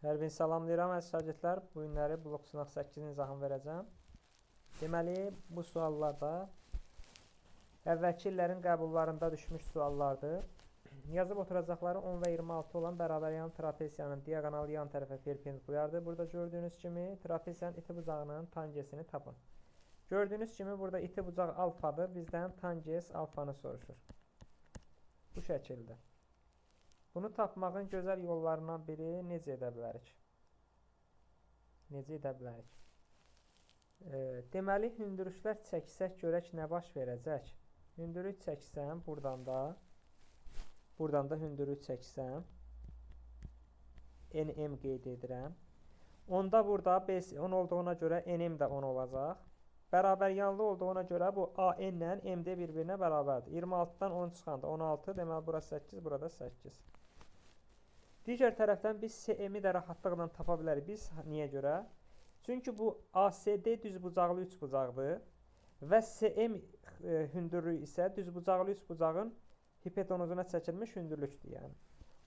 Hər birini salamlayıram əziz şagirdlər. Bu günləri blok sınaq 8-in izahını verəcəm. Deməli, bu suallarda əvvəlki illərin qəbullarında düşmüş suallardır. Yazıb oturacaqları 10 və 26 olan bərabər yan trapesiyanın diaqonal yan tərəfə perpendikulyardır. Burada gördüyünüz kimi trapesiyanın iti bucağının tangesini tapın. Gördüyünüz kimi burada iti bucaq alfadır. Bizdən tanges alfanı soruşur. Bu şəkildə. Bunu tapmağın gözəl yollarından biri necə edə bilərik? Deməli, hündürüşlər çəksək görək nə baş verəcək? Hündürlük çəksəm, buradan da hündürlük çəksəm, nm qeyd edirəm. Onda burada BS 10 olduğuna görə nm də 10 olacaq. Bərabər yanlı olduğuna görə bu AN ilə MD bir-birinə bərabərdir. 26-dan 10 çıxanda 16, deməli bura 8, burada 8. Digər tərəfdən biz CM-i də rahatlıqla tapa bilərik. Biz niyə görə? Çünki bu ASD düzbucaqlı üçbucaqdır və CM hündürlüyü isə düzbucaqlı üçbucağın hipotenuzuna çəkilmiş hündürlükdür. Yəni.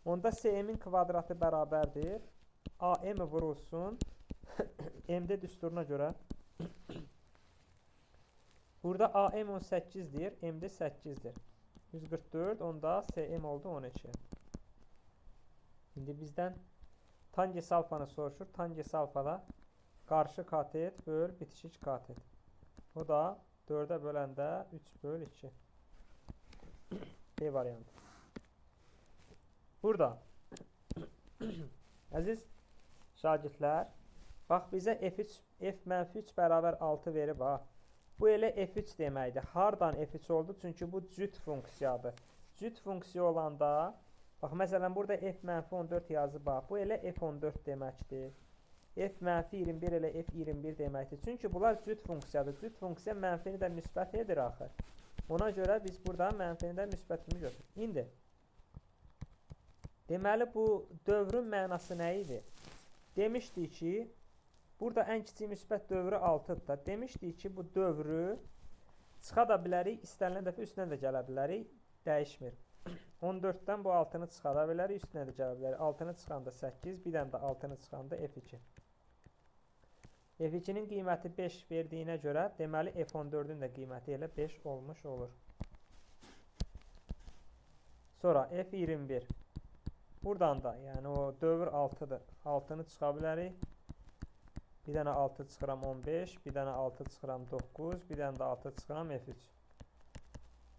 Onda CM-in kvadratı bərabərdir. AM vurulsun MD düsturuna görə. Burada AM 18-dir, MD 8-dir. 144, onda CM oldu 12. İndi bizdən tangens alfanı soruşur. Tangens alfada qarşı katet böl bitişik katet. O da 4-ə böləndə 3 böl 2. B variantı. Burada əziz şagirdlər, bax bizə f-3 bərabər 6 verib ha. Bu elə f3 deməkdir. Hardan f3 oldu? Çünki bu cüt funksiyadır. Cüt funksiya olanda, bax məsələn burada f-14 yazıb bax. Bu elə f14 deməkdir. f-21 elə f21 deməkdir. Çünki bunlar cüt funksiyadır. Cüt funksiya mənfini də müsbət edir axı. Ona görə biz burada mənfini də müsbətini götürürük. İndi deməli bu dövrün mənası nə idi? Demişdik ki, burada ən kiçik müsbət dövrü 6-dır da. Demişdik ki, bu dövrü çıxa da bilərik, istənilən dəfə üstünə də gələ bilərik, dəyişmir. 14-dən bu 6-nı çıxara bilərik, üstünə də gələ bilərik. 6-nı çıxanda 8, bir dənə də 6-nı çıxanda f2. f2-nin qiyməti 5 verdiyinə görə, deməli f14-ün də qiyməti elə 5 olmuş olur. Sonra f21. Buradan da, yəni o dövr 6-dır. 6-nı çıxa bilərik. Bir dənə 6 çıxıram 15, bir dənə 6 çıxıram 9, bir dənə də 6 çıxıram f3.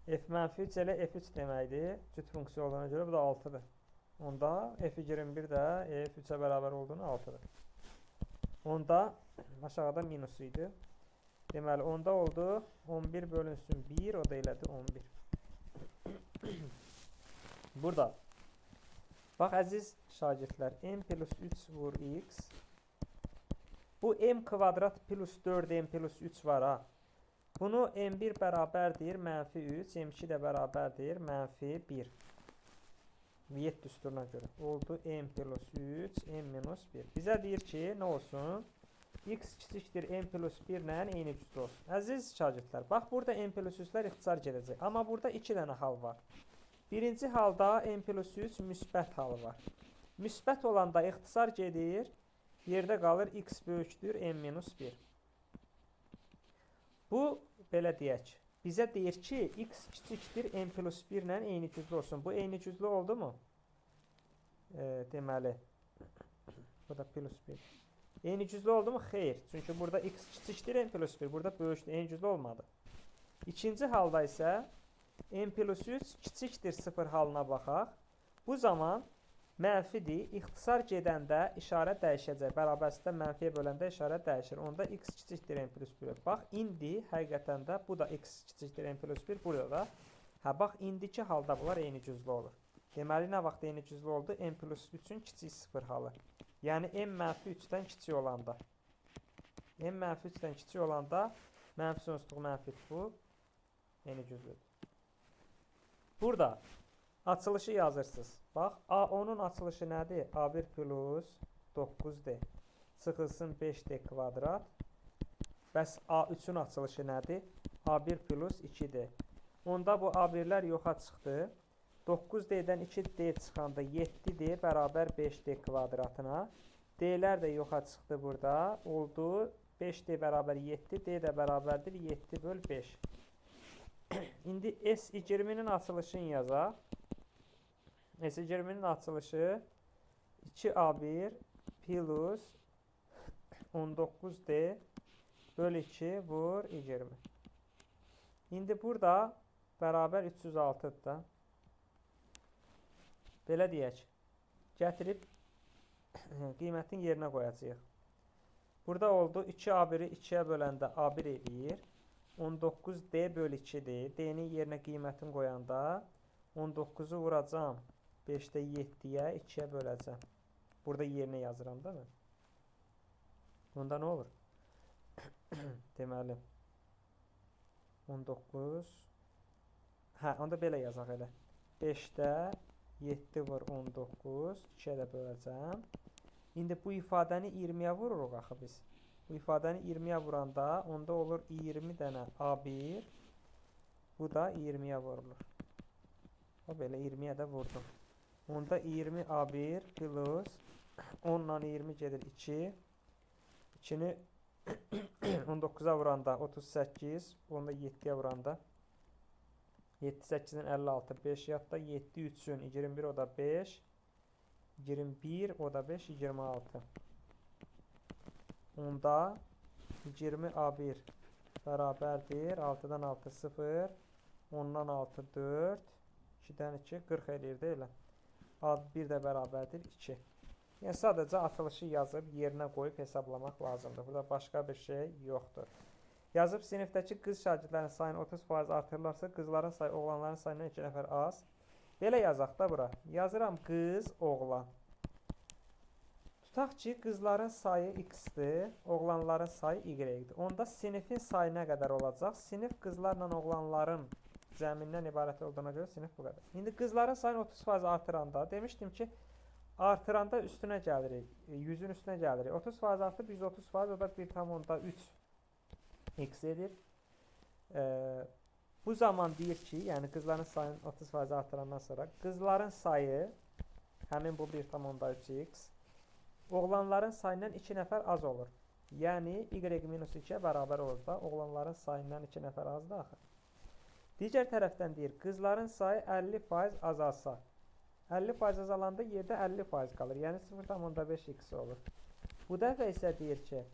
f-3 elə f3 deməkdir. Cüt funksiya olduğuna görə bu da 6-dır. Onda f21 də f3-ə bərabər olduğunu 6-dır. Onda aşağıda minusu idi. Deməli, onda oldu 11 bölünsün 1, o da elədi 11. Burada, bax əziz şagirdlər, m plus 3 vur x. Bu m kvadrat plus 4m plus 3 var ha. Bunu m1 bərabərdir, mənfi 3, m2 də bərabərdir, mənfi 1. Viyyət düsturuna görə. Oldu m plus 3, m minus 1. Bizə deyir ki, nə olsun? X kiçikdir m plus 1 ilə eyni cüzdə olsun. Əziz şagirdlər, bax burada m plus 3-lər ixtisar gedəcək. Amma burada 2 dənə hal var. Birinci halda m plus 3 müsbət halı var. Müsbət olanda ixtisar gedir. Yerdə qalır x böyükdür m minus 1. Bu, belə deyək, bizə deyir ki, x kiçikdir m plus 1 ilə eyni cüzlü olsun. Bu eyni cüzlü oldu mu? Deməli, bu da plus 1. Eyni cüzlü oldu mu? Xeyr. Çünki burada x kiçikdir m plus 1. Burada böyükdür, eyni cüzlü olmadı. İkinci halda isə m plus 3 kiçikdir 0 halına baxaq. Bu zaman mənfidir. İxtisar gedəndə işarə dəyişəcək. Bərabərsizdə mənfiyə böləndə işarə dəyişir. Onda x kiçikdir m plus 1. Bax, indi həqiqətən də bu da x kiçikdir m plus 1. Burada da. Bax, indiki halda bunlar eyni cüzlü olur. Deməli, nə vaxt eyni cüzlü oldu? M plus 3-ün kiçik 0 halı. Yəni, m mənfi 3-dən kiçik olanda. M mənfi 3-dən kiçik olanda mənfi sonsuzluq mənfi bu eyni cüzlüdür. Burada açılışı yazırsınız. Bax, A10-un açılışı nədir? A1 plus 9D. Çıxılsın 5D kvadrat. Bəs A3-ün açılışı nədir? A1 plus 2D. Onda bu A1-lər yoxa çıxdı. 9D-dən 2D çıxanda 7D bərabər 5D kvadratına. D'lər də yoxa çıxdı burada. Oldu 5D bərabər 7. D də bərabərdir 7 böl 5. İndi S20'nin açılışını yazaq. S20'nin açılışı 2A1 plus 19D böl 2 vur 20. İndi burada bərabər 306'dır da. Belə deyək. Gətirib qiymətin yerinə qoyacağıq. Burada oldu 2A1'i 2'yə böləndə A1 eləyir. 19D böl 2'dir. D'nin yerinə qiymətini qoyanda 19'u vuracam 5'də 7'yə 2'yə böləcəm. Burada yerinə yazıram da mən. Onda nə olur? Deməli 19 onda belə yazaq elə. 5'də 7 vur 19 2'yə də böləcəm. İndi bu ifadəni 20'yə vururuq axı biz. Bu ifadəni 20'yə vuranda onda olur 20 dənə A1. Bu da 20'yə vurulur. O belə 20'yə də vurdum. Onda 20 A1 plus 10 ilə 20 gedir 2. 2'ni 19'a vuranda 38. Onda 7'yə vuranda 7 8'in 56 5 yatda 7 3'ün 21 o da 5. 21 o da 5 26. Onda 20 A1 bərabərdir 6'dan 6 0 10'dan 6 4 2'dən 2 40 eləyir də elə. A1 də bərabərdir 2. Yəni sadəcə açılışı yazıb yerinə qoyub hesablamaq lazımdır. Burada başqa bir şey yoxdur. Yazıb sinifdəki qız şagirdlərin sayını 30% artırırlarsa qızların sayı oğlanların sayından 2 nəfər az. Belə yazaq da bura. Yazıram qız, oğlan. Tutaq ki, qızların sayı x-dir, oğlanların sayı y-dir. Onda sinifin sayı nə qədər olacaq? Sinif qızlarla oğlanların cəmindən ibarət olduğuna görə sinif bu qədər. İndi qızların sayını 30% artıranda demişdim ki, artıranda üstünə gəlirik, 100'ün üstünə gəlirik. 30% artıb 130% o da 1,3 x edir. Bu zaman deyir ki, yəni qızların sayını 30% artırandan sonra qızların sayı həmin bu 1,3 x oğlanların sayından 2 nəfər az olur. Yəni y-2'yə bərabər olur da oğlanların sayından 2 nəfər azdır axı. Digər tərəfdən deyir, qızların sayı 50% azalsa. 50% azalanda yerdə 50% qalır. Yəni 0,5 x olur. Bu dəfə isə deyir ki,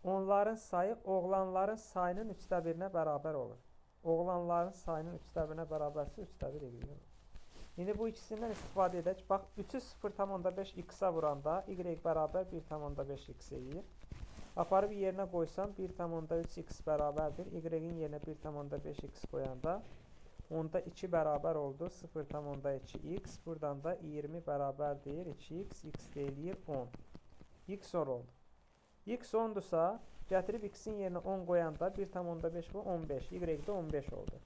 onların sayı oğlanların sayının 1/3'ə bərabər olur. Oğlanların sayının 1/3'ə bərabərsə 3/1 y. İndi bu ikisindən istifadə edək. Bax, 3'ü 0,5 x-a vuranda y bərabər 1,5 x eləyir. Aparıb yerinə qoysam 1,3 x bərabərdir. Y-in yerinə 1,5 x qoyanda onda 2 bərabər oldu 0,2 x. Buradan da 20 bərabərdir 2x. X deyiləyir 10. X 10 oldu. X 10'dursa gətirib x-in yerinə 10 qoyanda 1,5 bu 15. Y də 15 oldu.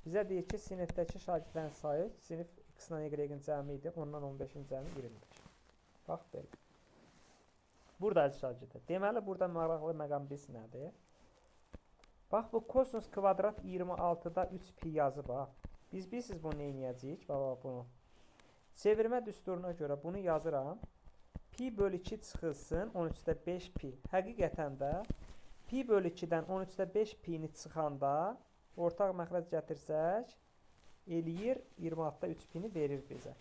Bizə deyir ki, sinifdəki şagirdlərin sayı sinif x ilə y-in cəmi idi. Ondan 15'in cəmi 20'dir. Bax belə. Burada əziz şagirdlər. Deməli, burada maraqlı məqam biz nədir? Bax, bu kosinus kvadrat 26'da 3 pi yazıb. Biz bilirsiniz bunu nə edəcəyik? Bax, bunu. Çevirmə düsturuna görə bunu yazıram. Pi bölü 2 çıxılsın 13'də 5 pi. Həqiqətən də pi bölü 2'dən 13'də 5 pi'ni çıxanda ortaq məxrəc gətirsək eləyir 26'da 3 pi'ni verir bizə.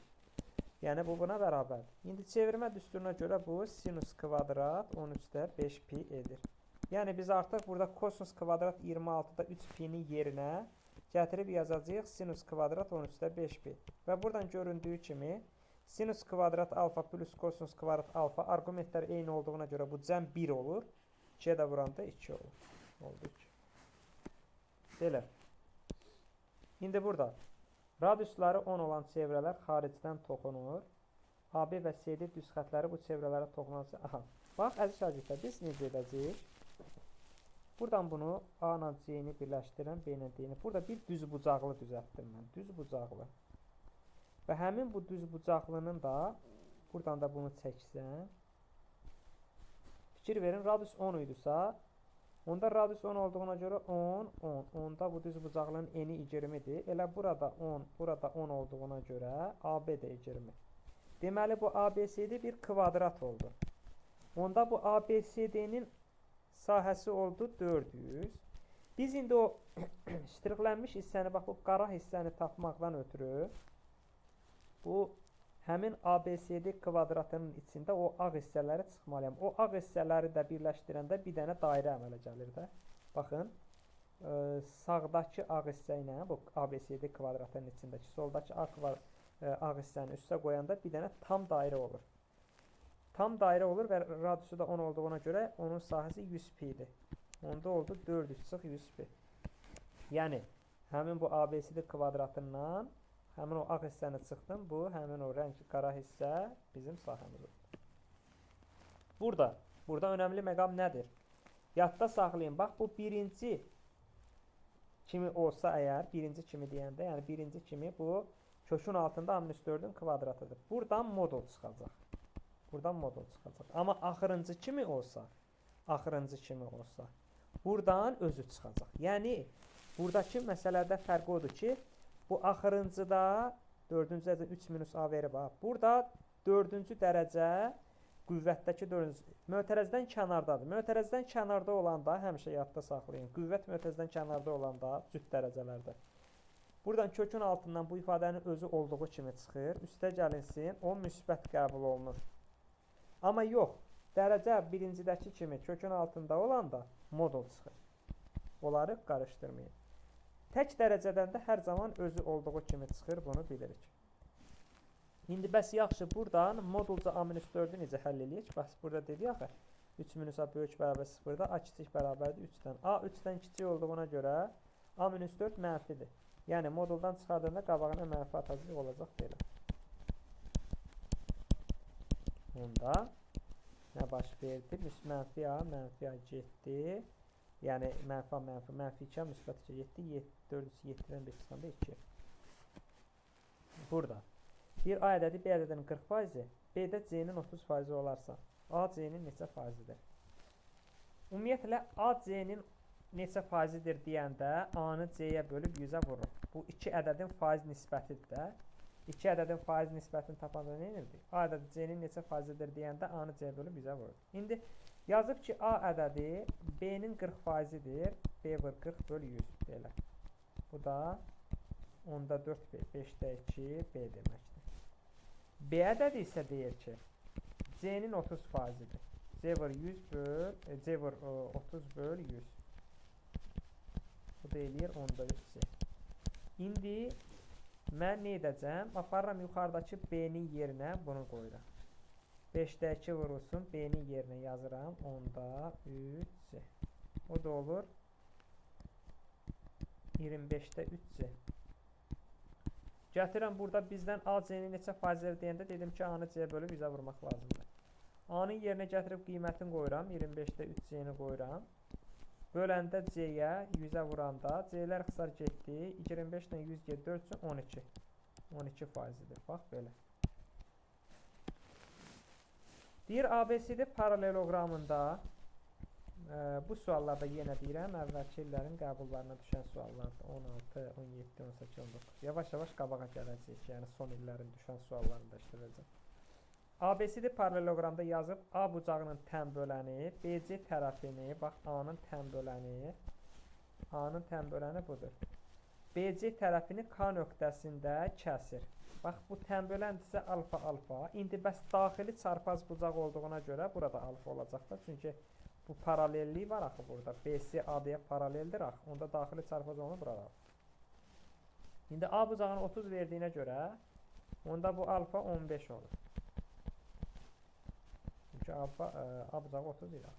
Yəni bu buna bərabərdir. İndi çevirmə düsturuna görə bu sinus kvadrat 13'də 5 pi edir. Yəni biz artıq burada kosinus kvadrat 26'da 3 pi'nin yerinə gətirib yazacağıq sinus kvadrat 13'də 5 pi. Və buradan göründüyü kimi sinus kvadrat alfa plus kosinus kvadrat alfa argumentlər eyni olduğuna görə bu cəm 1 olur. 2'yə də vuranda 2 olur. Oldu 2. Belə. İndi burada radiusları 10 olan çevrələr xaricdən toxunur. AB və CD düz xətləri bu çevrələrə toxunarsa, aha. Bax, əziz şagirdlər, biz necə edəcəyik? Buradan bunu A ilə C-ni birləşdirəm, B ilə D-ni. Burada bir düz bucaqlı düzəltdim mən. Düz bucaqlı. Və həmin bu düz bucaqlının da buradan da bunu çəksəm. Fikir verin, radius 10 idisə, onda radius 10 olduğuna görə 10, 10. Onda bu düz bucaqlının eni 20'dir. Elə burada 10, burada 10 olduğuna görə AB də 20. Deməli, bu ABC'de bir kvadrat oldu. Onda bu ABCD'nin sahəsi oldu 400. Biz indi o ştrixlənmiş hissəni, bax bu qara hissəni tapmaqdan ötürü bu həmin ABCD kvadratının içində o ağ hissələri çıxmalıyam. O ağ hissələri də birləşdirəndə bir dənə dairə əmələ gəlir də. Baxın, sağdakı ağ hissə ilə bu ABCD kvadratının içindəki soldakı ağ hissəni üstə qoyanda bir dənə tam dairə olur. Tam dairə olur və radiusu da 10 olduğuna görə onun sahəsi 100 pi-dir. Onda oldu 400 çıx 100 pi. Yəni, həmin bu ABCD kvadratından həmin o ağ hissəni çıxdım. Bu, həmin o rəng qara hissə bizim sahəmiz oldu. Burada önəmli məqam nədir? Yadda saxlayın. Bax, bu birinci kimi olsa əgər, birinci kimi deyəndə, yəni birinci kimi bu kökün altında -4-ün kvadratıdır. Buradan modul çıxacaq. Buradan modul çıxacaq. Amma axırıncı kimi olsa, buradan özü çıxacaq. Yəni, buradakı məsələdə fərq odur ki, bu axırıncıda 4-cü dərəcə 3 minus A verib. Burada 4-cü dərəcə qüvvətdəki 4-cü mötərəzdən kənardadır. Mötərəzdən kənarda olanda həmişə yadda saxlayın. Qüvvət mötərəzdən kənarda olanda cüt dərəcələrdə. Buradan kökün altından bu ifadənin özü olduğu kimi çıxır. Üstə gəlinsin, o müsbət qəbul olunur. Amma yox, dərəcə birincidəki kimi kökün altında olanda modul çıxır. Onları qarışdırmayın. Tək dərəcədən də hər zaman özü olduğu kimi çıxır, bunu bilirik. İndi bəs yaxşı, buradan modulca A-4-ü necə həll eləyək? Bəs burada dedik axı, 3 minus A böyük bərabər 0-da, A kiçik bərabərdir 3-dən. A 3-dən kiçik olduğuna görə A-4 mənfidir. Yəni, moduldan çıxardığında qabağına mənfi atacaq olacaq belə. Onda nə baş verdi? Mənfi A, mənfi A getdi. Yəni, mənfi A, mənfi 2 A, müsbət 2 getdi. 4-cü 7-dən 5 çıxanda 2. Burada. Bir A ədədi B ədədinin 40%, B-də C-nin 30% olarsa, A C-nin neçə faizidir? Ümumiyyətlə, A C-nin neçə faizidir deyəndə A-nı C-yə bölüb 100-ə vurur. Bu iki ədədin faiz nisbətidir də. İki ədədin faiz nisbətini tapanda nə edirdik? A ədədi C-nin neçə faizidir deyəndə A-nı C-yə bölüb 100-ə vurur. İndi yazıb ki, A ədədi B-nin 40%-dir. B vur 40 böl 100 belə. Bu da onda 4B, 5-də 2 B deməkdir. B ədədi isə deyir ki, C-nin 30%-dir. C vur 30 böl 100. Bu da eləyir 10-da 3C. İndi mən nə edəcəm? Aparıram yuxarıdakı B-nin yerinə bunu qoyuram. 5-də 2 vurulsun, B-nin yerinə yazıram 10-da 3C. O da olur 25-də 3C. Gətirəm, burada bizdən A C-nin neçə faizləri deyəndə dedim ki, A-nı C-yə bölüb 100-ə vurmaq lazımdır. A-nın yerinə gətirib qiymətini qoyuram, 25-də 3C-ni qoyuram. Böləndə C-yə 100-ə vuranda C-lər xısar getdi, 25-dən 100 getdi, 4 üçün 12. 12%-dir, bax belə. Deyir, ABCD paraleloqramında bu suallarda yenə deyirəm, əvvəlki illərin qəbullarına düşən suallardır. 16, 17, 18, 19. Yavaş-yavaş qabağa gələcək, yəni son illərin düşən suallarını da işləyəcəm. ABCD paraleloqramda yazıb A bucağının tən böləni, BC tərəfini, bax A-nın tən böləni budur. BC tərəfini K nöqtəsində kəsir. Bax, bu tən böləndirsə alfa-alfa. İndi bəs daxili çarpaz bucaq olduğuna görə burada alfa olacaq da. Çünki bu paralellik var axı burada. BC AD-yə paraleldir axı. Onda daxili çarpaz onu burada. İndi A bucağını 30 verdiyinə görə onda bu alfa 15 olur. Çünki A bucağı 30 ilə.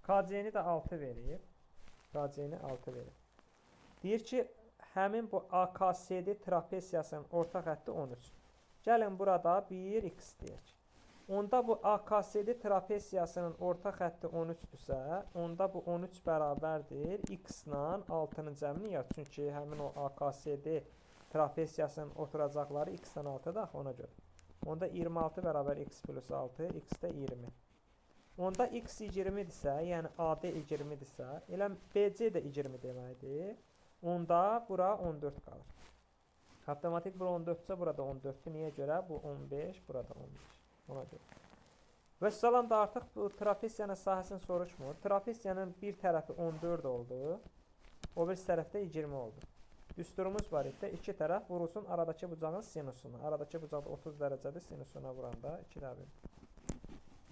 KC-ni də 6 verir. KC-ni 6 verir. Deyir ki, həmin bu AKSD trapesiyasının orta xətti 13. Gəlin burada 1x deyək. Onda bu AKSD trapesiyasının orta xətti 13-dürsə, onda bu 13 bərabərdir. X-la 6-nın cəmini yaz. Çünki həmin o AKSD trapesiyasının oturacaqları X-dan 6-dır ona görə. Onda 26 bərabər X plus 6, X də 20. Onda X 20-dirsə, yəni AD 20-dirsə, elə BC də 20 deməkdir. Onda bura 14 qalır. Avtomatik bura 14-sə, burada 14-dür. Niyə görə? Bu 15, burada 15. Ona görə. Və salam da artıq bu trapesiyanın sahəsini soruşmur. Trapesiyanın bir tərəfi 14 oldu. O birisi tərəfdə 20 oldu. Düsturumuz var idi. İki tərəf vurulsun aradakı bucağın sinusuna. Aradakı bucaq 30 dərəcədir. Sinusuna vuranda 2 də 1.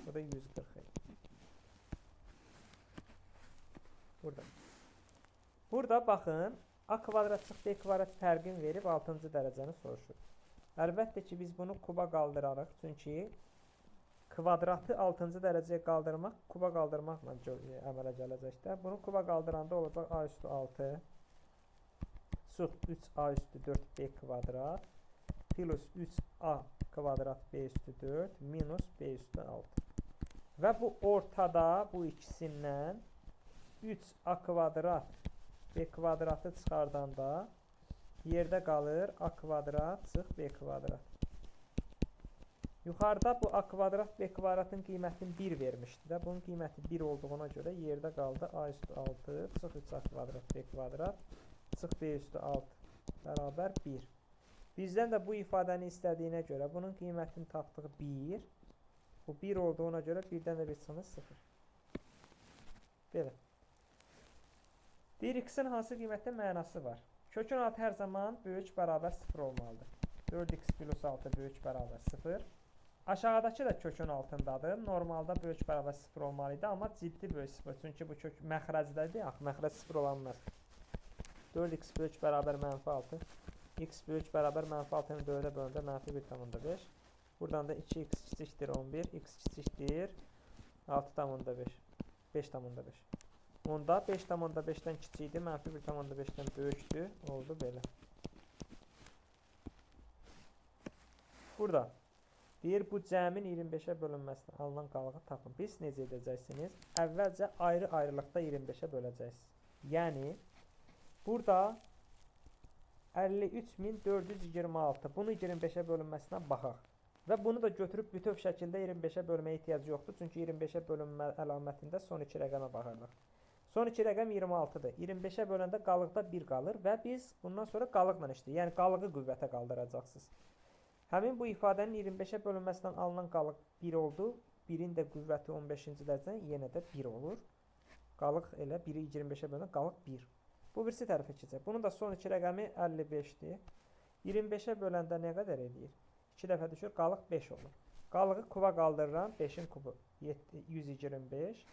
Bu da 140. Burada. Burada baxın. A kvadrat çıx B kvadrat fərqini verib 6-cı dərəcəni soruşur. Əlbəttə ki, biz bunu kuba qaldırarıq. Çünki kvadratı 6-cı dərəcəyə qaldırmaq, kuba qaldırmaqla əmələ gələcəkdə. Bunu kuba qaldıranda olacaq A üstü 6 çıx 3A üstü 4B kvadrat plus 3A kvadrat B üstü 4 minus B üstü 6. Və bu ortada bu ikisindən 3A kvadrat B kvadratı çıxardanda yerdə qalır A kvadrat çıx B kvadrat. Yuxarıda bu A kvadrat B kvadratın qiymətini 1 vermişdi də. Bunun qiyməti 1 olduğuna görə yerdə qaldı A üstü 6 çıx 3A kvadrat B kvadrat çıx B üstü 6 bərabər 1. Bizdən də bu ifadəni istədiyinə görə bunun qiymətini tapdıq 1. Bu 1 olduğuna görə birdən də bir çıxınız 0. Belə. Deyir, x-in hansı qiymətdə mənası var? Kökün altı hər zaman böyük bərabər 0 olmalıdır. 4x plus 6 böyük bərabər 0. Aşağıdakı da kökün altındadır. Normalda böyük bərabər 0 olmalıydı, amma ciddi böyük 0. Çünki bu kök məxrəcdədir. Ax, məxrəc 0 olanmaz. 4x böyük bərabər mənfi 6. X böyük bərabər mənfi 6-nı 4-ə bölündə mənfi 1,5. Buradan da 2x kiçikdir 11. X kiçikdir 6,5. 5,5. Onda 5,5-dən kiçikdir, mənfi 1,5-dən böyükdür. Oldu belə. Burada deyir, bu cəmin 25-ə bölünməsindən alınan qalığı tapın. Biz necə edəcəksiniz? Əvvəlcə ayrı-ayrılıqda 25-ə böləcəksiniz. Yəni, burada 53.426. Bunu 25-ə bölünməsindən baxaq. Və bunu da götürüb bütöv şəkildə 25-ə bölməyə ehtiyacı yoxdur. Çünki 25-ə bölünmə əlamətində son iki rəqəmə baxırıq. Son iki rəqəm 26-dır. 25-ə böləndə qalıqda 1 qalır və biz bundan sonra qalıqla işləyir. Yəni, qalığı qüvvətə qaldıracaqsınız. Həmin bu ifadənin 25-ə bölünməsindən alınan qalıq 1 oldu. 1-in də qüvvəti 15-ci dərəcədən yenə də 1 olur. Qalıq elə 1-i 25-ə bölündə qalıq 1. Bu birisi tərəfə keçəcək. Bunun da son iki rəqəmi 55-dir. 25-ə böləndə nə qədər edir? 2 dəfə düşür, qalıq 5 olur. Qalığı kuba qaldırıram, 5-in kubu 125.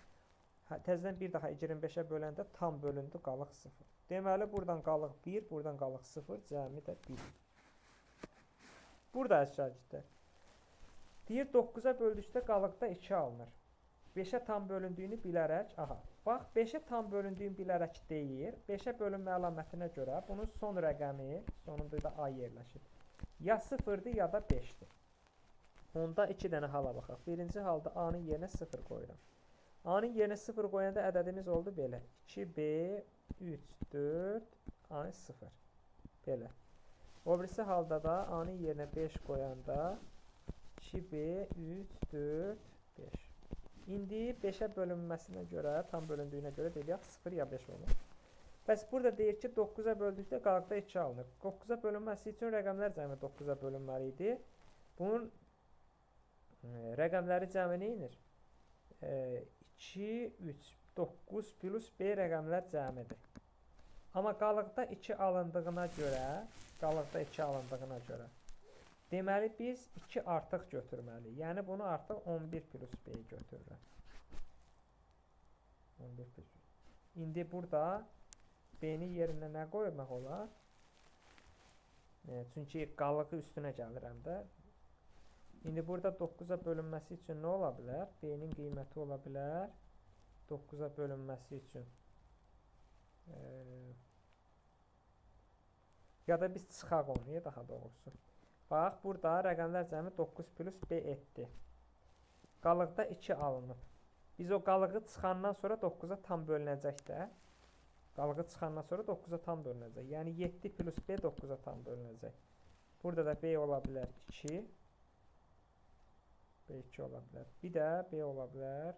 Təzədən bir daha 25-ə böləndə tam bölündü, qalıq 0. Deməli, buradan qalıq 1, buradan qalıq 0, cəmi də 1. Burada şagirdlər. Deyir, 9-a böldükdə qalıqda 2 alınır. 5-ə tam bölündüyünü bilərək, aha, bax, 5-ə tam bölündüyünü bilərək deyir, 5-ə bölünmə əlamətinə görə bunun son rəqəmi, sonunda da A yerləşir. Ya 0-dır, ya da 5-dir. Onda 2 dənə hala baxaq. Birinci halda A-nın yerinə 0 qoyuram. A-nın yerinə 0 qoyanda ədədimiz oldu belə. 2B, 3, 4, A-nın 0. Belə. O birisi halda da A-nın yerinə 5 qoyanda 2B, 3, 4, 5. İndi 5-ə bölünməsinə görə, tam bölündüyünə görə deyək, 0 ya 5 olur. Bəs burada deyir ki, 9-a böldükdə qalıqda 2 alınır. 9-a bölünməsi üçün rəqəmlər cəmi 9-a bölünməli idi. Bunun rəqəmləri cəmi nə inir? 2, 3, 9 plus B rəqəmlər cəmidir. Amma qalıqda 2 alındığına görə, deməli biz 2 artıq götürməliyik. Yəni bunu artıq 11 plus B götürürəm. 11 plus B. İndi burada B-nin yerinə nə qoymaq olar? Çünki qalığı üstünə gəlirəm də. İndi burada 9-a bölünməsi üçün nə ola bilər? B-nin qiyməti ola bilər 9-a bölünməsi üçün. Ya da biz çıxaq onu, daha doğrusu. Bax, burada rəqəmlər cəmi 9 plus B etdi. Qalıqda 2 alınıb. Biz o qalığı çıxandan sonra 9-a tam bölünəcək də. Qalığı çıxandan sonra 9-a tam bölünəcək. Yəni 7 plus B 9-a tam bölünəcək. Burada da B ola bilər 2. B2 ola bilər. Bir də B ola bilər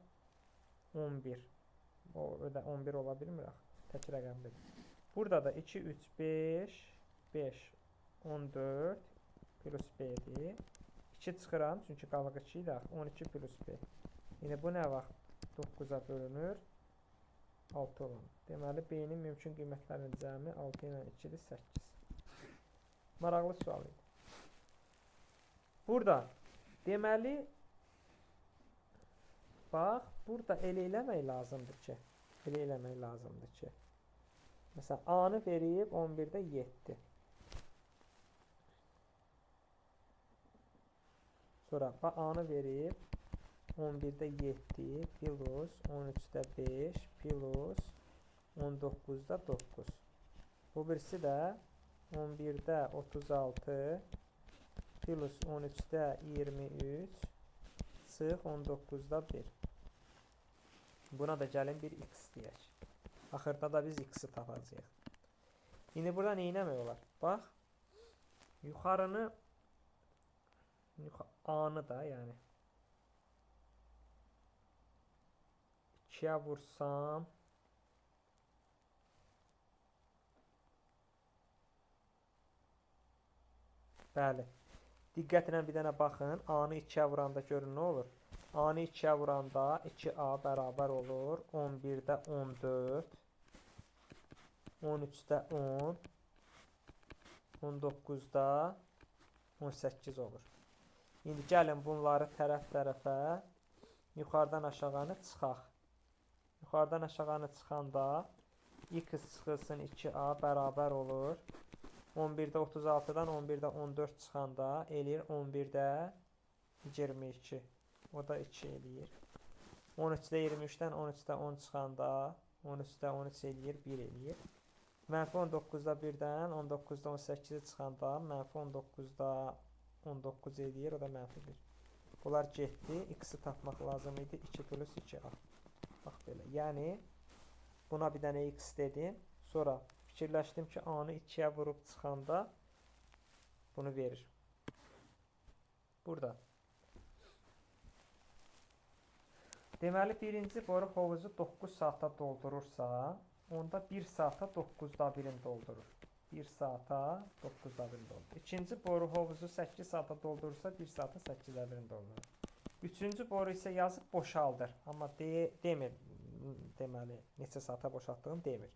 11. O da 11 ola bilmir axı. Tək rəqəmdir. Burada da 2, 3, 5, 5, 14 plus B-dir. 2 çıxıram, çünki qalıq 2 idi axı. 12 plus B. Yine bu nə vaxt 9-a bölünür? 6 olan. Deməli, B-nin mümkün qiymətlərinin cəmi 6 ilə 2-dir, 8. Maraqlı sual idi. Burada, deməli, bax, burada elə eləmək lazımdır ki, məsələn, A-nı verib 11-də 7. Sonra A-nı verib 11-də 7 plus 13-də 5 plus 19-da 9. Bu birisi də 11-də 36 plus 13-də 23 sıx 19-da 1. Buna da gəlin bir x deyək. Axırda da biz x-i tapacağıq. İndi burada nə etmək olar? Bax, yuxarını A-nı da, yəni 2-yə vursam bəli. Diqqətlə bir dənə baxın. A-nı 2-yə vuranda görün nə olur? A-nı 2-yə vuranda 2A bərabər olur 11-də 14, 13-də 10, 19-da 18 olur. İndi gəlin bunları tərəf-tərəfə yuxarıdan aşağıya çıxaq. Yuxarıdan aşağıya çıxanda x çıxılsın 2A bərabər olur 11-də 36-dan 11-də 14 çıxanda eləyir 11-də 22. O da 2 eləyir. 13-də 23-dən 13-də 10 çıxanda 13-də 13 eləyir, 1 eləyir. Mənfi 19-da 1-dən 19-da 18-i çıxanda mənfi 19-da 19 eləyir, o da mənfi 1. Bunlar getdi. X-i tapmaq lazım idi. 2 plus 2A. Bax belə. Yəni, buna bir dənə x dedim. Sonra fikirləşdim ki, A-nı 2-yə vurub çıxanda bunu verir. Burada. Deməli, birinci boru hovuzu 9 saata doldurursa, onda 1 saata 9'da 1'in doldurur. 1 saata 9'da 1'in doldurur. İkinci boru hovuzu 8 saata doldurursa, 1 saata 8'də 1'in doldurur. Üçüncü boru isə yazıb boşaldır. Amma demir, deməli, neçə saata boşaltdığını demir.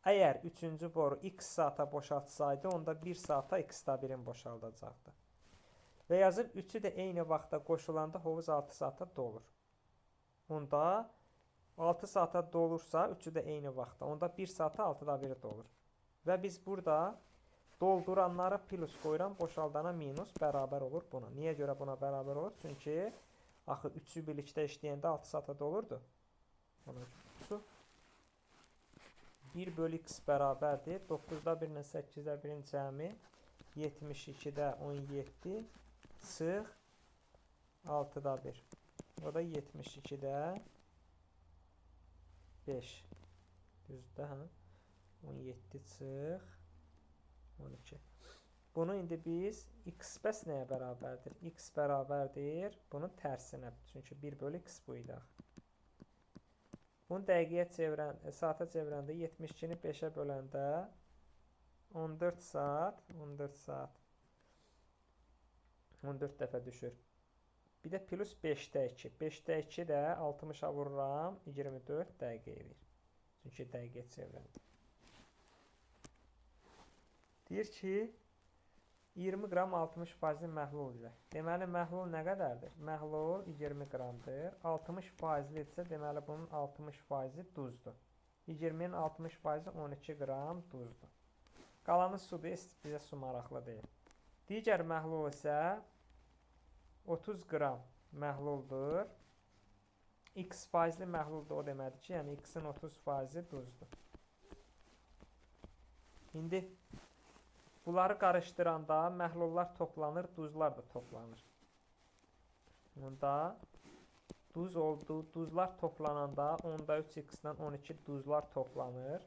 Əgər üçüncü boru x saata boşaltsaydı, onda 1 saata x-da 1'in boşaldacaqdı. Və yazıb 3'ü də eyni vaxtda qoşulanda hovuz 6 saata dolur. Onda 6 saata dolursa 3'ü də eyni vaxtda. Onda 1 saata 6'da 1'i dolur. Və biz burada dolduranlara plus qoyuram, boşaldana minus bərabər olur buna. Niyə görə buna bərabər olur? Çünki axı 3'ü birlikdə işləyəndə 6 saata dolurdu. Ona görə 1 bölü x bərabərdir. 9'da 1 ilə 8'də 1'in cəmi 72'də 17 sıx 6'da 1. O da 72'də 5. Düzdür, hə? 17 çıx 12. Bunu indi biz x bəs nəyə bərabərdir? X bərabərdir bunun tərsinə. Çünki 1 bölü x bu idi. Bunu dəqiqəyə çevirəndə, saata çevirəndə 72-ni 5'ə böləndə 14 saat 14 dəfə düşür. Bir də plus 5'də 2. 5'də 2 də 60'a vururam 24 dəqiqə edir. Çünki dəqiqə çevirəndə. Deyir ki 20 qram 60% məhlul ilə. Deməli məhlul nə qədərdir? Məhlul 20 qramdır. 60% isə deməli bunun 60% duzdur. 20'nin 60% 12 qram duzdur. Qalanı sudur, bizə su maraqlı deyil. Digər məhlul isə 30 qram məhluldur. X faizli məhluldur, o deməkdir ki, yəni X-in 30% duzdur. İndi bunları qarışdıranda məhlullar toplanır, duzlar da toplanır. Bunda duz oldu, duzlar toplananda 10'da 3x-dən 12 duzlar toplanır.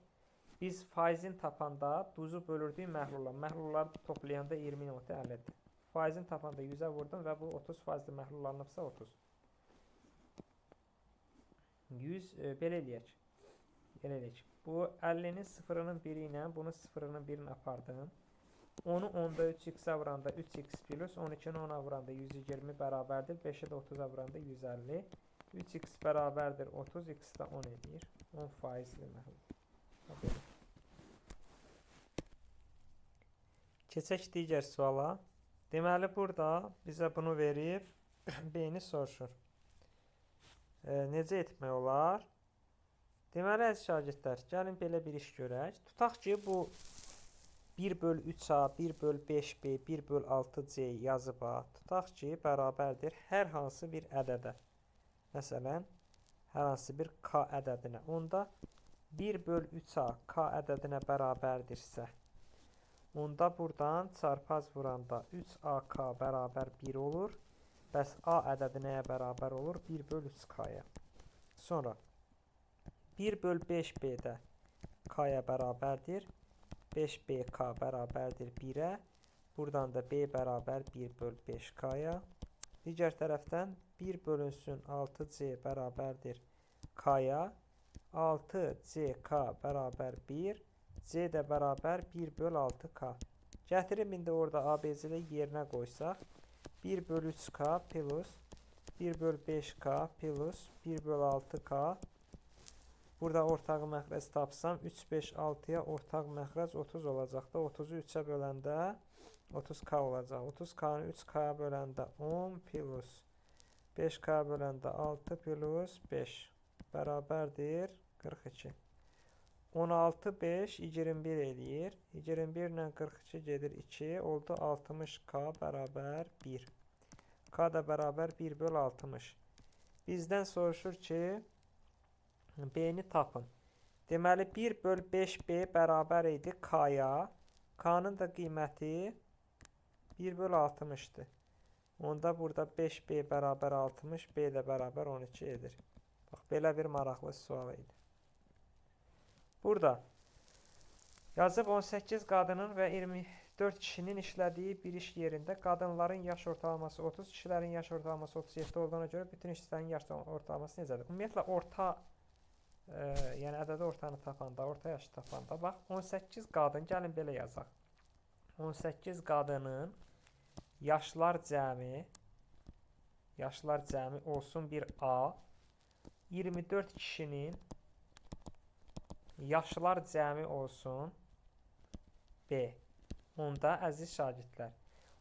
Biz faizin tapanda duzu bölürdük məhlullar. Məhlulları toplayanda 20 nöqtə 50'dir. Faizin tapanda 100'ə vurdum və bu 30 faizli məhlulların hepsi 30. 100 belə eləyək. Bu 50'nin sıfırının 1 ilə bunu sıfırının 1'ini apardım. Onu 10'da 3x-ə vuranda 3x plus 12'ni 10'a vuranda 120 bərabərdir. 5'i də 30'a vuranda 150. 3x bərabərdir 30, x də 10 edir. 10% deməli. Keçək digər suala. Deməli, burada bizə bunu verir. B-ni soruşur. Necə etmək olar? Deməli, əziz şagirdlər, gəlin belə bir iş görək. Tutaq ki, bu 1/3a, 1/5b, 1/6c yazıba tutaq ki, bərabərdir hər hansı bir ədədə. Məsələn, hər hansı bir k ədədinə. Onda 1/3a k ədədinə bərabərdirsə, onda buradan çarpaz vuranda 3ak bərabər 1 olur. Bəs a ədədi nəyə bərabər olur? 1/3k-ya. Sonra 1/5b-də k-ya bərabərdir. 5bk bərabərdir 1-ə. Buradan da b bərabər 1/5k-ya. Digər tərəfdən 1/6c bərabərdir k-ya. 6ck bərabər 1. C də bərabər 1/6k. Gətirib indi orada ABC-də yerinə qoysaq. 1/3k plus 1/5k plus 1/6k. Burada ortaq məxrəc tapsam 3, 5, 6-ya ortaq məxrəc 30 olacaq da 30-u 3-ə böləndə 30k olacaq. 30k-nı 3k-ya böləndə 10 plus 5k böləndə 6 plus 5 bərabərdir 42. 16, 5, 21 eləyir. 21 ilə 42 gedir 2. Oldu 60k bərabər 1. K da bərabər 1/60. Bizdən soruşur ki, B-ni tapın. Deməli, 1/5b bərabər idi k-ya. K-nın da qiyməti 1/60-dır. Onda burada 5b bərabər 60, b də bərabər 12 edir. Bax, belə bir maraqlı sual idi. Burada yazıb 18 qadının və 24 kişinin işlədiyi bir iş yerində qadınların yaş ortalaması 30, kişilərin yaş ortalaması 37 olduğuna görə bütün işçilərin yaş ortalaması necədir? Ümumiyyətlə, yəni ədədi ortanı tapanda, orta yaşı tapanda, bax, 18 qadın, gəlin belə yazaq. 18 qadının yaşlar cəmi olsun bir A, 24 kişinin yaşlar cəmi olsun B. Onda, əziz şagirdlər,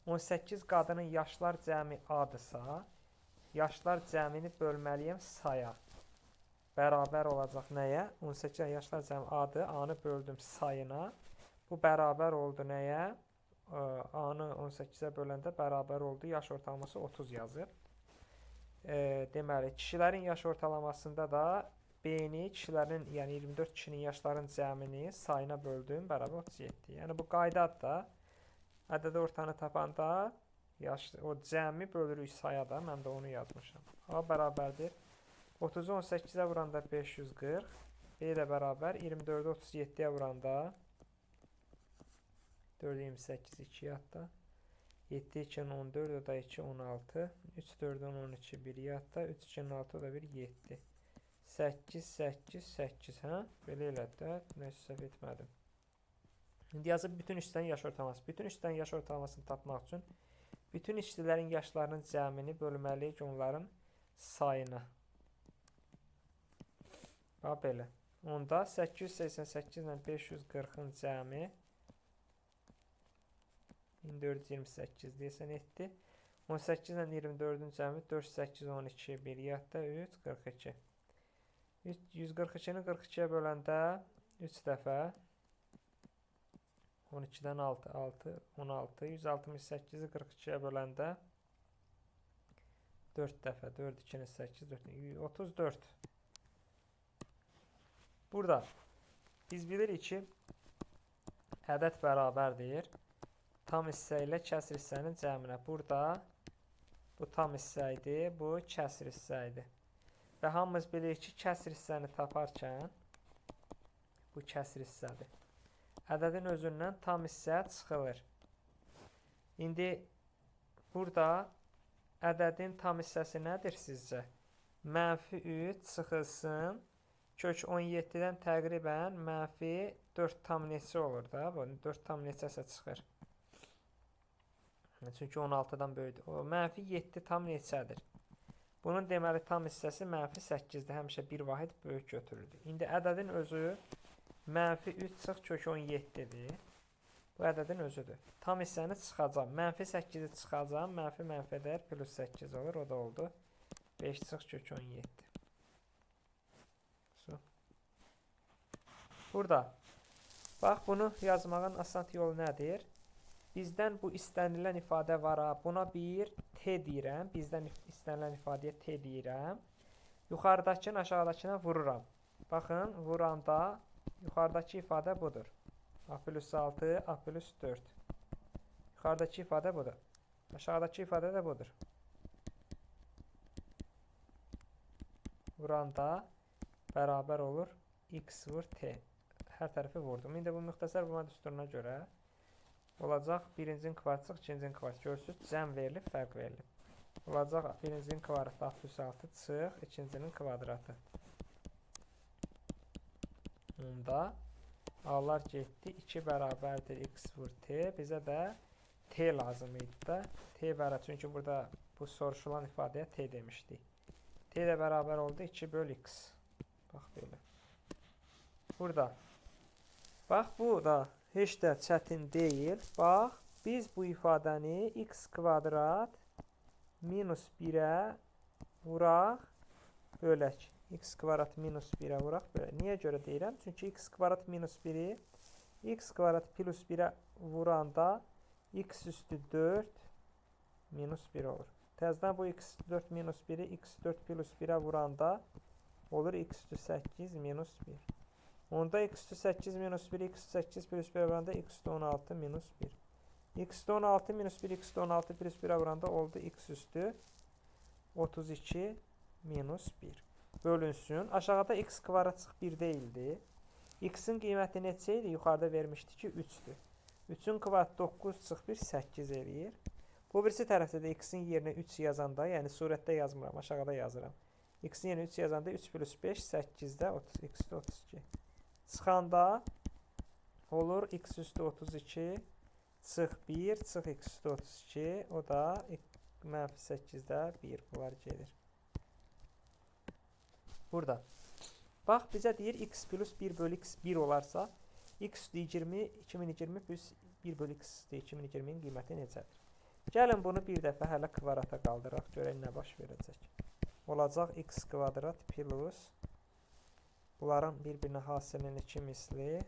18 qadının yaşlar cəmi A-dırsa, yaşlar cəmini bölməliyəm saya. Bərabər olacaq nəyə? 18 yaşlar cəmi A-dır. A-nı böldüm sayına. Bu bərabər oldu nəyə? A-nı 18-ə böləndə bərabər oldu. Yaş ortalaması 30 yazır. Deməli, kişilərin yaş ortalamasında da B-ni kişilərin, yəni 24 kişinin yaşların cəmini sayına böldüm, bərabər 37. Yəni bu qaydadır da, ədədi ortanı tapanda o cəmi bölürük saya da, mən də onu yazmışam. A bərabərdir 30-u 18-ə vuranda 540, B də bərabər 24-ü 37-yə vuranda 4, 28, 2 yadda, 7, 2, 14, o da 2, 16, 3, 4, 12, 1 yadda, 3, 2, 6, o da 1, 7. 8, 8, 8, hə? Belə elədi də, nəsə səhv etmədim. İndi yazıb bütün işçilərin yaş ortalaması. Bütün işçilərin yaş ortalamasını tapmaq üçün bütün işçilərin yaşlarının cəmini bölməliyik onların sayına. Bax, belə. Onda 888 ilə 540-ın cəmi 1428 deyəsən etdi. 18 ilə 24-ün cəmi 4, 8, 12, 1 yadda, 3, 42. 142-ni 42-yə böləndə 3 dəfə 12-dən 6, 6, 16, 168-i 42-yə böləndə 4 dəfə, 4, 2-ni 8, 4, 34. Burada biz bilirik ki, ədəd bərabərdir tam hissə ilə kəsr hissənin cəminə. Burada bu tam hissə idi, bu kəsr hissə idi. Və hamımız bilirik ki, kəsr hissəni taparkən bu kəsr hissədir. Ədədin özündən tam hissə çıxılır. İndi burada ədədin tam hissəsi nədir sizcə? -3 çıxılsın. Kök 17-dən təqribən -4 tam neçə olur da? 4 tam neçəsə çıxır. Çünki 16-dan böyüdür. O -7 tam neçədir? Bunun deməli tam hissəsi -8-dir. Həmişə bir vahid böyük götürüldü. İndi ədədin özü -3 çıx kök 17-dir. Bu ədədin özüdür. Tam hissəni çıxacam. -8-i çıxacam. Mənfi ədər +8 olur. O da oldu. 5 çıx kök 17. Burada. Bax, bunu yazmağın asan yolu nədir? Bizdən bu istənilən ifadə var. Buna bir t deyirəm. Bizdən istənilən ifadəyə t deyirəm. Yuxarıdakını aşağıdakına vururam. Baxın, vuranda yuxarıdakı ifadə budur. A + 6, A + 4. Yuxarıdakı ifadə budur. Aşağıdakı ifadə də budur. Vuranda bərabər olur x vur t. Hər tərəfi vurdum. İndi bu müxtəsər vurma düsturuna görə olacaq birincinin kvadratıq, ikincinin kvadratıq. Görürsünüz, cəm verilib, fərq verilib. Olacaq birincinin kvadratı A + 6 çıx, ikincinin kvadratı. Onda A'lar getdi. 2 bərabərdir x vur t. Bizə də t lazım idi də. T bərabər, çünki burada bu soruşulan ifadəyə t demişdik. T də bərabər oldu 2 böl x. Bax belə. Burada. Bax, bu da heç də çətin deyil. Bax, biz bu ifadəni x kvadrat -1-ə vuraq, bölək. X kvadrat -1-ə vuraq, bölək. Niyə görə deyirəm? Çünki x kvadrat -1-i x kvadrat +1-ə vuranda x üstü 4 -1 olur. Təzədən bu x üstü 4 -1-i x4 +1-ə vuranda olur x üstü 8 -1. Onda x üstü 8 -1, x üstü 8 +1'ə vuranda x üstü 16 -1. X üstü 16 -1, x üstü 16 +1'ə vuranda oldu x üstü 32 -1. Bölünsün. Aşağıda x kvadrat çıx 1 deyildi. X-in qiyməti neçə idi? Yuxarıda vermişdi ki 3'dür. 3'ün kvadratı 9 çıx 1 8 eləyir. Bu birisi tərəfdə də x-in yerinə 3 yazanda, yəni surətdə yazmıram, aşağıda yazıram. X-in yerinə 3 yazanda 3 + 5 8-də 30, x üstü 32. Çıxanda olur x üstü 32 çıx 1 çıx x üstü 32. O da -8-də 1 bunlar gelir. Burada. Bax, bizə deyir x + 1 bölü x 1 olarsa x üstü 20 2020 plus 1 bölü x üstü 2020'nin qiyməti necədir? Gəlin bunu bir dəfə hələ kvadrata qaldıraq. Görək nə baş verəcək. Olacaq x kvadrat plus bunların bir-birinə hasilinin 2 misli.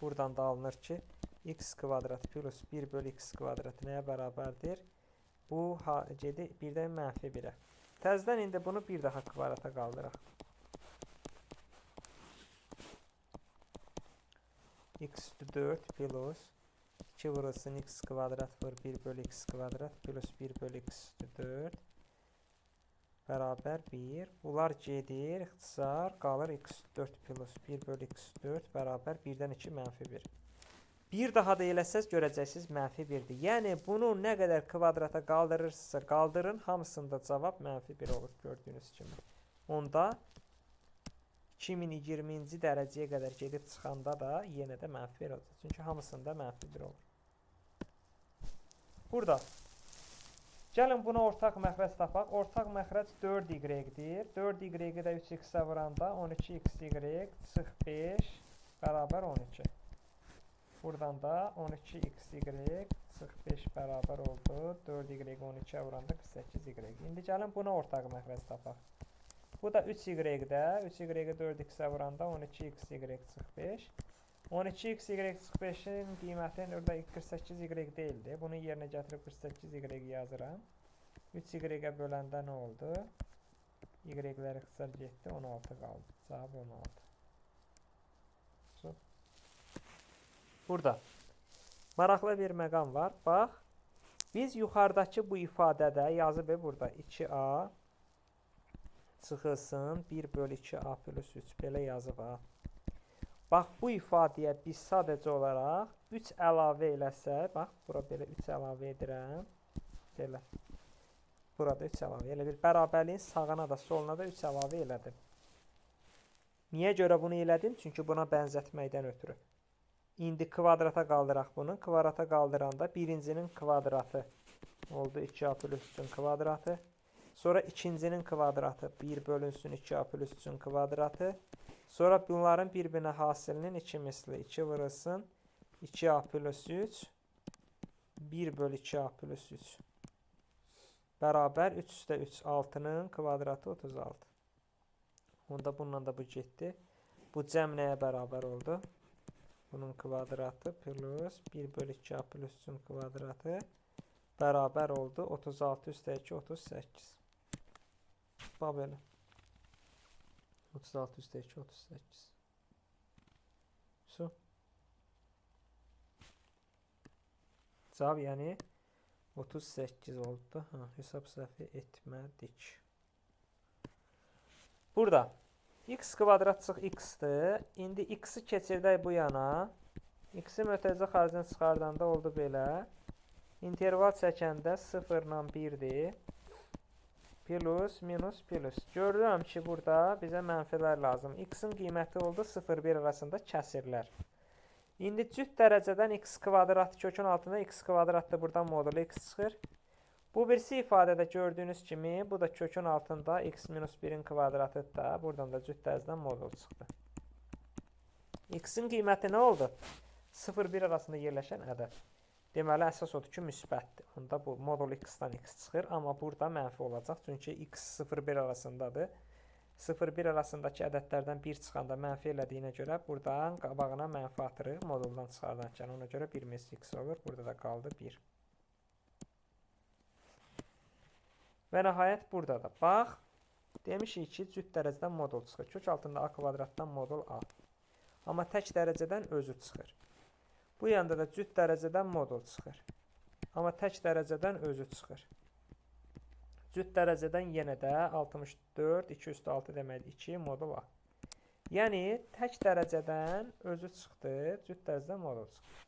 Buradan da alınır ki x kvadrat plus 1 bölü x kvadrat nəyə bərabərdir? Bu gedib birdən -1'ə. Təzədən indi bunu bir daha kvadrata qaldıraq. X üstü 4 plus 2 vurulsun x kvadrat vur 1 bölü x kvadrat plus 1 bölü x üstü 4 bərabər 1. Bunlar gedir, ixtisar qalır x üstü 4 plus 1 bölü x üstü 4 bərabər 1-dən 2 -1. Bir daha da eləsəz görəcəksiniz -1'dir. Yəni bunu nə qədər kvadrata qaldırırsınızsa qaldırın, hamısında cavab -1 olur gördüyünüz kimi. Onda 2020-ci dərəcəyə qədər gedib çıxanda da yenə də -1 olacaq. Çünki hamısında -1 olur. Burada. Gəlin buna ortaq məxrəc tapaq. Ortaq məxrəc 4y-dir. 4y-i də 3x-ə vuranda 12xy çıx 5 bərabər 12. Buradan da 12xy çıx 5 bərabər oldu. 4y 12'ə vuranda 48y. İndi gəlin buna ortaq məxrəc tapaq. Bu da 3y-də. 3y 4x-ə vuranda 12xy çıx 5. 12xy çıx 5'in qiyməti orada 48y deyildi. Bunun yerinə gətirib 48y yazıram. 3y-ə böləndə nə oldu? Y-lər ixtisar getdi. 16 qaldı. Cavab 16. Burada maraqlı bir məqam var. Bax, biz yuxarıdakı bu ifadədə yazıb burada 2a çıxılsın 1 bölü 2a plus 3 belə yazıb. Bax, bu ifadəyə biz sadəcə olaraq 3 əlavə eləsək, bax, bura belə 3 əlavə edirəm. Belə. Burada 3 əlavə. Elə bir bərabərliyin sağına da soluna da 3 əlavə elədim. Niyə görə bunu elədim? Çünki buna bənzətməkdən ötürü. İndi kvadrata qaldıraq bunu. Kvadrata qaldıranda birincinin kvadratı oldu 2a plus 3'ün kvadratı. Sonra ikincinin kvadratı 1 bölünsün 2a plus 3'ün kvadratı. Sonra bunların bir-birinə hasilinin 2 misli 2 vurulsun 2a plus 3 1 bölü 2a plus 3 bərabər 3 üstə 3 6'nın kvadratı 36. Onda bununla da bu getdi. Bu cəm nəyə bərabər oldu? Bunun kvadratı plus 1 bölü 2a plus 3'ün kvadratı bərabər oldu 36 üstə 2 38. Bax belə. 36 üstə 2 38. Su. Cavab yəni 38 oldu. Hesab səhvi etmədik. Burada x kvadrat çıx x-dir. İndi x-i keçirdək bu yana. X-i mötərizə xaricdən çıxardanda oldu belə. İnterval çəkəndə 0 ilə 1-dir. Plus, minus, plus. Görürəm ki, burada bizə mənfilər lazım. X-in qiyməti oldu 0-1 arasında kəsirlər. İndi cüt dərəcədən x kvadratı kökün altında x kvadratda buradan modulu x çıxır. Bu birisi ifadədə gördüyünüz kimi, bu da kökün altında x minus 1'in kvadratı da buradan da cüt dərəcədən modul çıxdı. X-in qiyməti nə oldu? 0-1 arasında yerləşən ədəd. Deməli, əsas odur ki, müsbətdir. Onda bu modul x-dan x çıxır, amma burada mənfi olacaq. Çünki x 0-1 arasındadır. 0-1 arasındakı ədədlərdən 1 çıxanda mənfi elədiyinə görə buradan qabağına mənfi atırıq moduldan çıxardarkən. Ona görə 1 minus x olur. Burada da qaldı 1. Və nəhayət burada da. Bax, demişik ki, cüt dərəcədən modul çıxır. Kök altında a kvadratdan modul a. Amma tək dərəcədən özü çıxır. Bu yanda da cüt dərəcədən modul çıxır. Amma tək dərəcədən özü çıxır. Cüt dərəcədən yenə də 64, 2 üstü 6 deməkdir, 2 modul a. Yəni, tək dərəcədən özü çıxdı, cüt dərəcədən modul çıxır.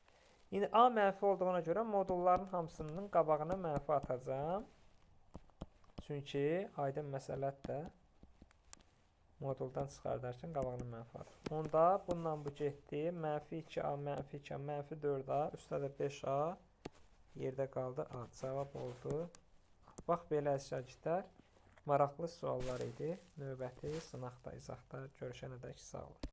İndi a mənfi olduğuna görə modulların hamısının qabağına mənfi atacağım. Çünki aydın məsələdir də moduldan çıxardarkən qabağını mənfi atır. Onda bununla bu getdi. Mənfi 2a, mənfi 2a, mənfi 4a, üstə də 5a yerdə qaldı a. Cavab oldu. Bax, belə şagirdlər. Maraqlı suallar idi. Növbəti sınaqda, izahda görüşənədək sağ olun.